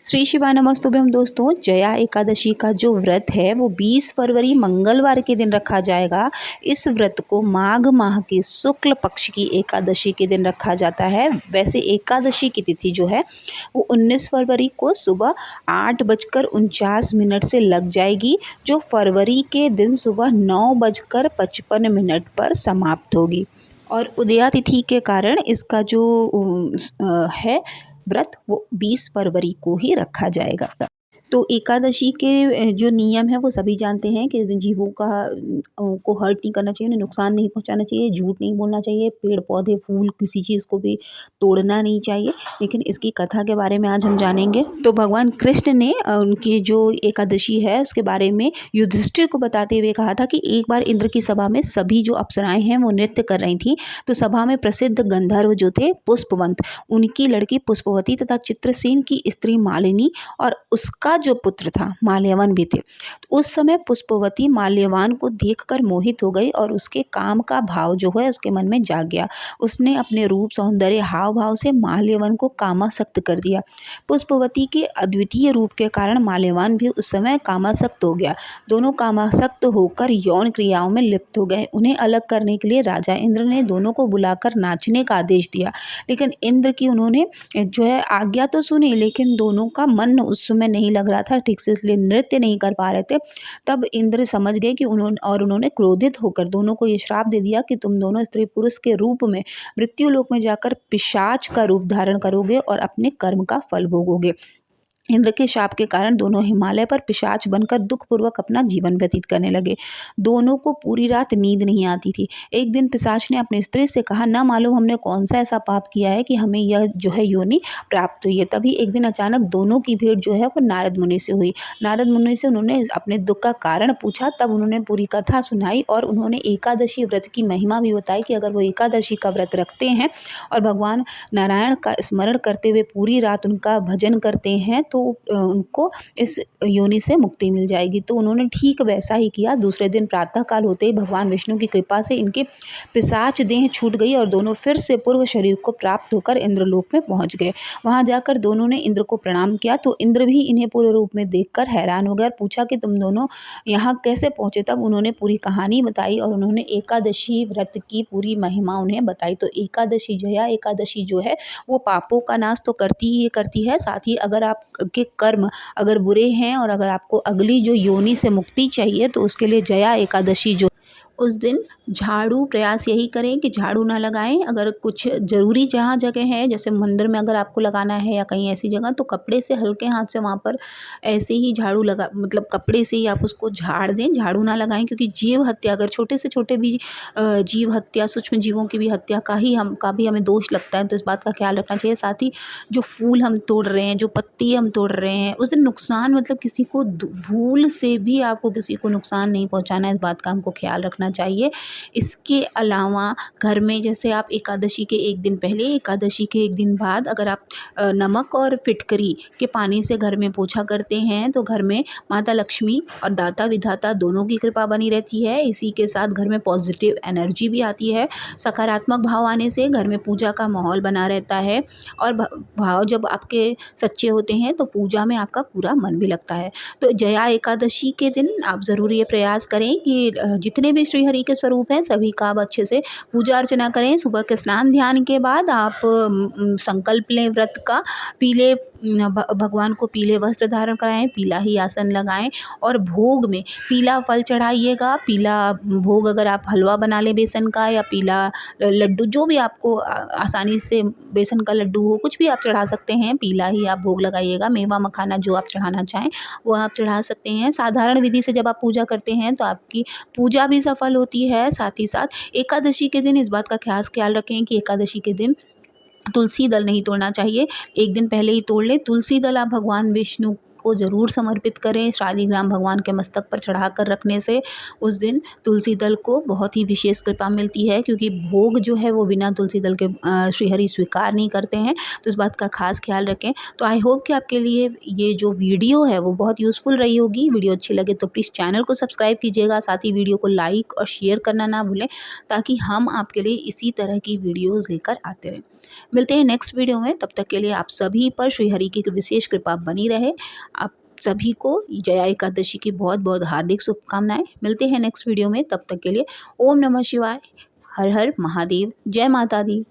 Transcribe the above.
श्री शिवाय नमस्तुभ्यम दोस्तों। जया एकादशी का जो व्रत है वो 20 फरवरी मंगलवार के दिन रखा जाएगा। इस व्रत को माघ माह की शुक्ल पक्ष की एकादशी के दिन रखा जाता है। वैसे एकादशी की तिथि जो है वो 19 फरवरी को सुबह 8:49 से लग जाएगी, जो फरवरी के दिन सुबह 9:55 पर समाप्त होगी। और उदया तिथि के कारण इसका जो है व्रत वो 20 फरवरी को ही रखा जाएगा। तो एकादशी के जो नियम है वो सभी जानते हैं कि इस दिन जीवों को हर्ट नहीं करना चाहिए, उन्हें नुकसान नहीं पहुंचाना चाहिए, झूठ नहीं बोलना चाहिए, पेड़ पौधे फूल किसी चीज़ को भी तोड़ना नहीं चाहिए। लेकिन इसकी कथा के बारे में आज हम जानेंगे। तो भगवान कृष्ण ने उनकी जो एकादशी है उसके बारे में युधिष्ठिर को बताते हुए कहा था कि एक बार इंद्र की सभा में सभी जो अप्सराएं हैं वो नृत्य कर रही थी। तो सभा में प्रसिद्ध गंधर्व जो थे पुष्पवंत, उनकी लड़की पुष्पवती तथा चित्रसेन की स्त्री मालिनी और उसका जो पुत्र था माल्यवन भी थे। तो उस समय पुष्पवती माल्यवान को देखकर मोहित हो गई और उसके काम का भाव जो है उसके मन में जाग गया। उसने अपने रूप सौंदर्य हाव भाव से माल्यवन को कामासक्त कर दिया। पुष्पवती के अद्वितीय रूप के कारण माल्यवान भी उस समय कामासक्त हो गया। दोनों कामासक्त होकर यौन क्रियाओं में लिप्त हो गए। उन्हें अलग करने के लिए राजा इंद्र ने दोनों को बुलाकर नाचने का आदेश दिया। लेकिन इंद्र की उन्होंने जो है आज्ञा तो सुनी, लेकिन दोनों का मन उस समय नहीं लग रहा था ठीक से, इसलिए नृत्य नहीं कर पा रहे थे। तब इंद्र समझ गए कि उन्होंने क्रोधित होकर दोनों को ये श्राप दे दिया कि तुम दोनों स्त्री पुरुष के रूप में मृत्यु लोक में जाकर पिशाच का रूप धारण करोगे और अपने कर्म का फल भोगोगे। इंद्र के शाप के कारण दोनों हिमालय पर पिशाच बनकर दुखपूर्वक अपना जीवन व्यतीत करने लगे। दोनों को पूरी रात नींद नहीं आती थी। एक दिन पिशाच ने अपनी स्त्री से कहा, ना मालूम हमने कौन सा ऐसा पाप किया है कि हमें यह जो है योनि प्राप्त हुई है। तभी एक दिन अचानक दोनों की भेंट जो है वो नारद मुनि से हुई। नारद मुनि से उन्होंने अपने दुख का कारण पूछा। तब उन्होंने पूरी कथा सुनाई और उन्होंने एकादशी व्रत की महिमा भी बताई कि अगर वो एकादशी का व्रत रखते हैं और भगवान नारायण का स्मरण करते हुए पूरी रात उनका भजन करते हैं तो उनको इस योनि से मुक्ति मिल जाएगी। तो उन्होंने ठीक वैसा ही किया। दूसरे दिन प्रातःकाल होते ही भगवान विष्णु की कृपा से इनके पिशाच देह छूट गई और दोनों फिर से पूर्व शरीर को प्राप्त होकर इंद्रलोक में पहुंच गए। वहां जाकर दोनों ने इंद्र को प्रणाम किया तो इंद्र भी इन्हें पूर्ण रूप में देखकर हैरान हो गए और पूछा कि तुम दोनों यहाँ कैसे पहुंचे। तब उन्होंने पूरी कहानी बताई और उन्होंने एकादशी व्रत की पूरी महिमा उन्हें बताई। तो एकादशी जया एकादशी जो है वो पापों का नाश तो करती है, साथ ही अगर आप के कर्म अगर बुरे हैं और अगर आपको अगली जो योनि से मुक्ति चाहिए तो उसके लिए जया एकादशी जो उस दिन झाड़ू प्रयास यही करें कि झाड़ू ना लगाएं। अगर कुछ ज़रूरी जहाँ जगह है जैसे मंदिर में अगर आपको लगाना है या कहीं ऐसी जगह, तो कपड़े से हल्के हाथ से वहाँ पर ऐसे ही झाड़ू लगा मतलब कपड़े से ही आप उसको झाड़ दें, झाड़ू ना लगाएं। क्योंकि जीव हत्या अगर छोटे से छोटे भी जीव हत्या सूक्ष्म जीवों की भी हत्या का भी हमें दोष लगता है, तो इस बात का ख्याल रखना चाहिए। साथ ही जो फूल हम तोड़ रहे हैं, जो पत्ती हम तोड़ रहे हैं, उस दिन नुकसान मतलब किसी को भूल से भी आपको किसी को नुकसान नहीं पहुँचाना है, इस बात का हमको ख्याल रखना चाहिए। इसके अलावा घर में जैसे आप एकादशी के एक दिन पहले, एकादशी के एक दिन बाद अगर आप नमक और फिटकरी के पानी से घर में पोछा करते हैं तो घर में माता लक्ष्मी और दाता विधाता दोनों की कृपा बनी रहती है। इसी के साथ घर में पॉजिटिव एनर्जी भी आती है। सकारात्मक भाव आने से घर में पूजा का माहौल बना रहता है और भाव जब आपके सच्चे होते हैं तो पूजा में आपका पूरा मन भी लगता है। तो जया एकादशी के दिन आप ज़रूर ये प्रयास करें कि जितने भी श्री हरि के स्वरूप हैं सभी का आप अच्छे से पूजा अर्चना करें। सुबह के स्नान ध्यान के बाद आप संकल्प लें व्रत का। पीले भगवान को पीले वस्त्र धारण कराएं, पीला ही आसन लगाएं और भोग में पीला फल चढ़ाइएगा। पीला भोग अगर आप हलवा बना लें बेसन का या पीला लड्डू, जो भी आपको आसानी से बेसन का लड्डू हो, कुछ भी आप चढ़ा सकते हैं, पीला ही आप भोग लगाइएगा। मेवा मखाना जो आप चढ़ाना चाहें वो आप चढ़ा सकते हैं। साधारण विधि से जब आप पूजा करते हैं तो आपकी पूजा भी सफल होती है। साथ ही साथ एकादशी के दिन इस बात का खास ख्याल रखें कि एकादशी के दिन तुलसी दल नहीं तोड़ना चाहिए। एक दिन पहले ही तोड़ लें। तुलसी दल आप भगवान विष्णु को ज़रूर समर्पित करें। शालिग्राम भगवान के मस्तक पर चढ़ा कर रखने से उस दिन तुलसी दल को बहुत ही विशेष कृपा मिलती है, क्योंकि भोग जो है वो बिना तुलसी दल के श्रीहरि स्वीकार नहीं करते हैं। तो इस बात का खास ख्याल रखें। तो आई होप कि आपके लिए ये जो वीडियो है वो बहुत यूज़फुल रही होगी। वीडियो अच्छी लगे तो प्लीज़ चैनल को सब्सक्राइब कीजिएगा। साथ ही वीडियो को लाइक और शेयर करना ना भूलें, ताकि हम आपके लिए इसी तरह की वीडियोज़ लेकर आते रहें। मिलते हैं नेक्स्ट वीडियो में, तब तक के लिए आप सभी पर श्री हरि की विशेष कृपा बनी रहे। आप सभी को जया एकादशी की बहुत बहुत हार्दिक शुभकामनाएं। मिलते हैं नेक्स्ट वीडियो में, तब तक के लिए ओम नमः शिवाय, हर हर महादेव, जय माता दी।